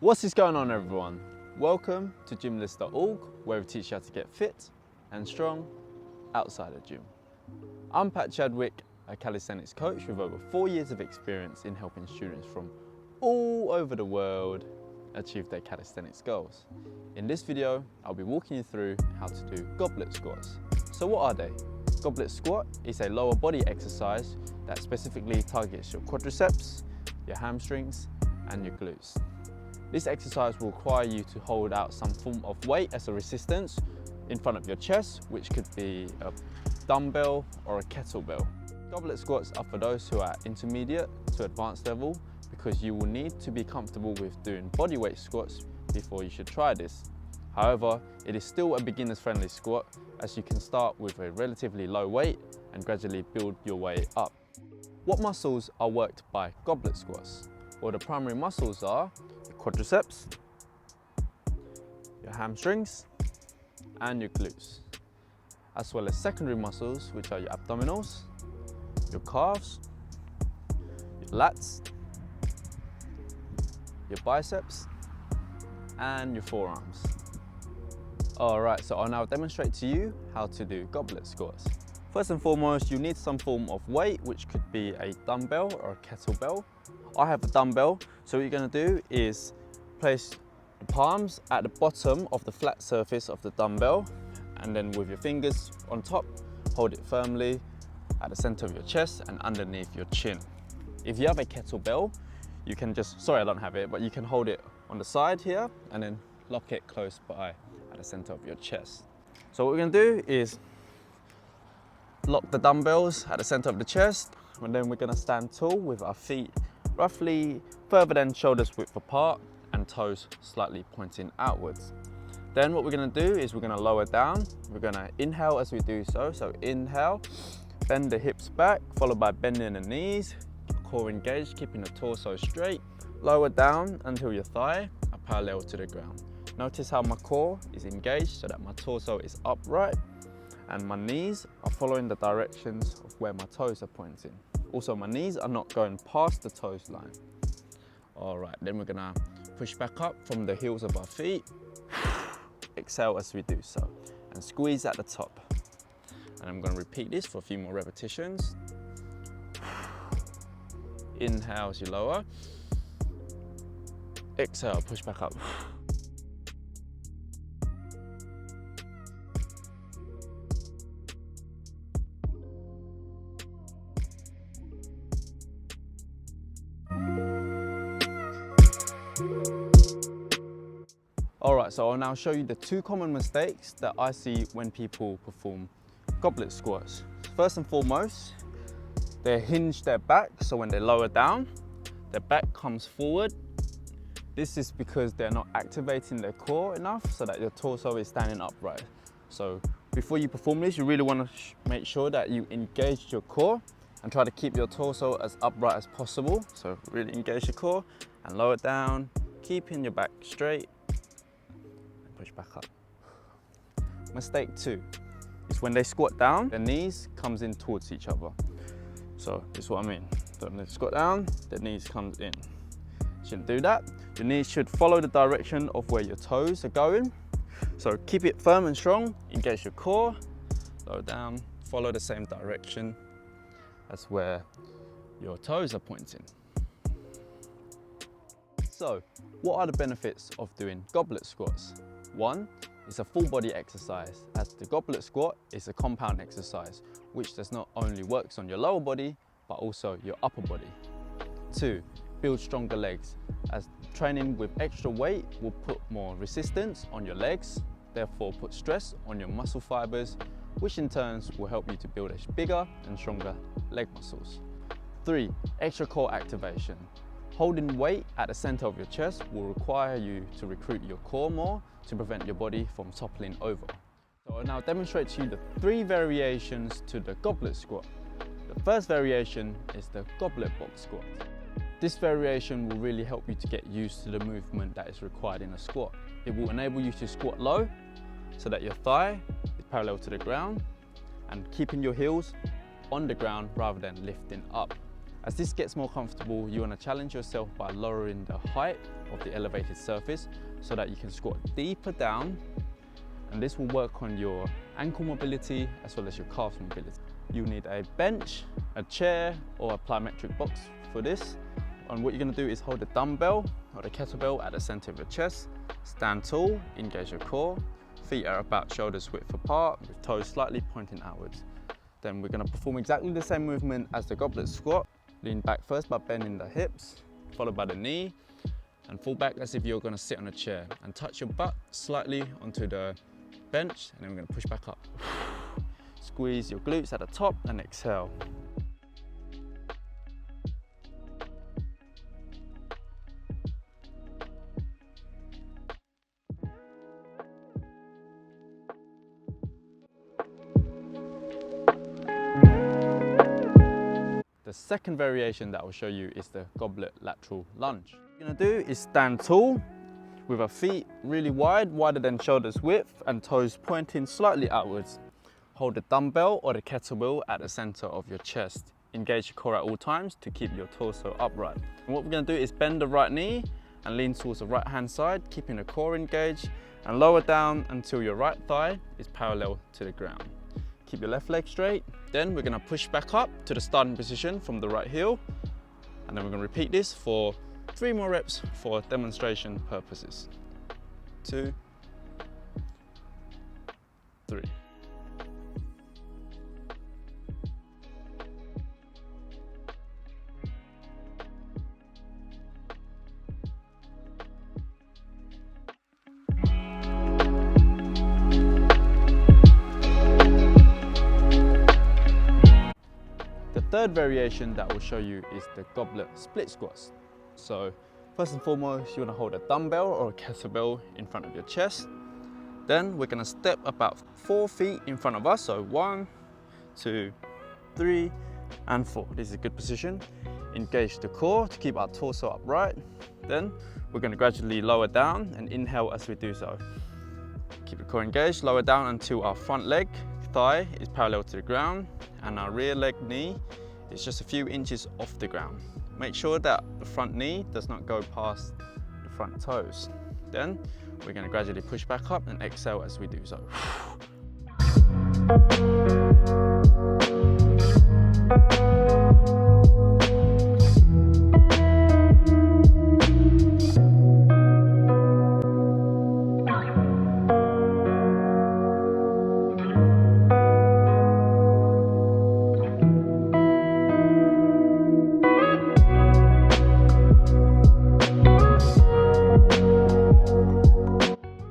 What's going on, everyone? Welcome to gymlist.org, where we teach you how to get fit and strong outside the gym. I'm Chadwick, a calisthenics coach with over 4 years of experience in helping students from all over the world achieve their calisthenics goals. In this video, I'll be walking you through how to do goblet squats. So what are they? Goblet squat is a lower body exercise that specifically targets your quadriceps, your hamstrings, and your glutes. This exercise will require you to hold out some form of weight as a resistance in front of your chest, which could be a dumbbell or a kettlebell. Goblet squats are for those who are intermediate to advanced level, because you will need to be comfortable with doing bodyweight squats before you should try this. However, it is still a beginner's friendly squat, as you can start with a relatively low weight and gradually build your way up. What muscles are worked by goblet squats? Well, the primary muscles are your quadriceps, your hamstrings, and your glutes, as well as secondary muscles, which are your abdominals, your calves, your lats, your biceps, and your forearms. Alright, so I'll now demonstrate to you how to do goblet squats. First and foremost, you need some form of weight, which could be a dumbbell or a kettlebell. I have a dumbbell, so what you're going to do is place the palms at the bottom of the flat surface of the dumbbell, and then with your fingers on top, hold it firmly at the center of your chest and underneath your chin. If you have a kettlebell, you can just, sorry I don't have it, but you can hold it on the side here and then lock it close by at the center of your chest. So what we're going to do is lock the dumbbells at the center of the chest, and then we're going to stand tall with our feet roughly further than shoulders width apart and toes slightly pointing outwards. Then what we're going to do is we're going to lower down. We're going to inhale as we do so. So inhale, bend the hips back, followed by bending the knees, core engaged, keeping the torso straight. Lower down until your thigh are parallel to the ground. Notice how my core is engaged so that my torso is upright and my knees are following the directions of where my toes are pointing. Also, my knees are not going past the toes line. All right, then we're gonna push back up from the heels of our feet. Exhale as we do so, and squeeze at the top. And I'm gonna repeat this for a few more repetitions. Inhale as you lower. Exhale, push back up. Alright, so I'll now show you the 2 common mistakes that I see when people perform goblet squats. First and foremost, they hinge their back, so when they lower down, their back comes forward. This is because they're not activating their core enough so that your torso is standing upright. So before you perform this, you really want to make sure that you engage your core and try to keep your torso as upright as possible. So really engage your core and lower down, keeping your back straight. Push back up. Mistake 2 is when they squat down, their knees comes in towards each other. So this is what I mean. So when they squat down, their knees comes in. Shouldn't do that. Your knees should follow the direction of where your toes are going. So keep it firm and strong, engage your core, lower down, follow the same direction as where your toes are pointing. So, what are the benefits of doing goblet squats? 1, it's a full body exercise, as the goblet squat is a compound exercise, which does not only works on your lower body, but also your upper body. 2, build stronger legs, as training with extra weight will put more resistance on your legs, therefore put stress on your muscle fibers, which in turn will help you to build a bigger and stronger leg muscles. 3, extra core activation. Holding weight at the center of your chest will require you to recruit your core more to prevent your body from toppling over. So I'll now demonstrate to you the 3 variations to the goblet squat. The first variation is the goblet box squat. This variation will really help you to get used to the movement that is required in a squat. It will enable you to squat low so that your thigh is parallel to the ground and keeping your heels on the ground rather than lifting up, As this gets more comfortable, you want to challenge yourself by lowering the height of the elevated surface so that you can squat deeper down, and this will work on your ankle mobility as well as your calf mobility. You need a bench, a chair or a plyometric box for this. And what you're going to do is hold the dumbbell or the kettlebell at the center of your chest, stand tall, engage your core, feet are about shoulders width apart with toes slightly pointing outwards. Then we're going to perform exactly the same movement as the goblet squat. Lean back first by bending the hips, followed by the knee, and fall back as if you're going to sit on a chair, and touch your butt slightly onto the bench, and then we're going to push back up. Squeeze your glutes at the top and exhale. The second variation that I will show you is the goblet lateral lunge. What you're going to do is stand tall with our feet really wide, wider than shoulders width, and toes pointing slightly outwards. Hold the dumbbell or the kettlebell at the center of your chest. Engage your core at all times to keep your torso upright. And what we're going to do is bend the right knee and lean towards the right hand side, keeping the core engaged, and lower down until your right thigh is parallel to the ground. Keep your left leg straight. Then we're going to push back up to the starting position from the right heel, and then we're going to repeat this for 3 more reps for demonstration purposes. 2, 3. The third variation that I will show you is the goblet split squats. So first and foremost, you want to hold a dumbbell or a kettlebell in front of your chest. Then we're going to step about 4 feet in front of us. So 1, 2, 3, and 4. This is a good position. Engage the core to keep our torso upright. Then we're going to gradually lower down and inhale as we do so. Keep the core engaged, lower down until our front leg, thigh is parallel to the ground, and our rear leg knee is just a few inches off the ground. Make sure that the front knee does not go past the front toes. Then we're going to gradually push back up and exhale as we do so.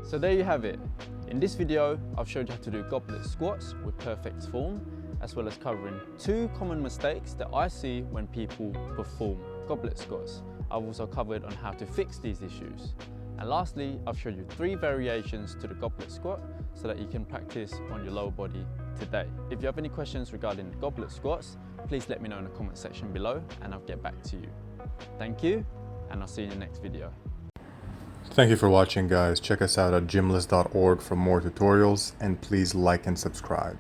So there you have it. In this video, I've showed you how to do goblet squats with perfect form, as well as covering 2 common mistakes that I see when people perform goblet squats. I've also covered on how to fix these issues. And lastly, I've showed you 3 variations to the goblet squat so that you can practice on your lower body today. If you have any questions regarding the goblet squats, please let me know in the comment section below and I'll get back to you. Thank you, and I'll see you in the next video. Thank you for watching, guys. Check us out at gymless.org for more tutorials, and please like and subscribe.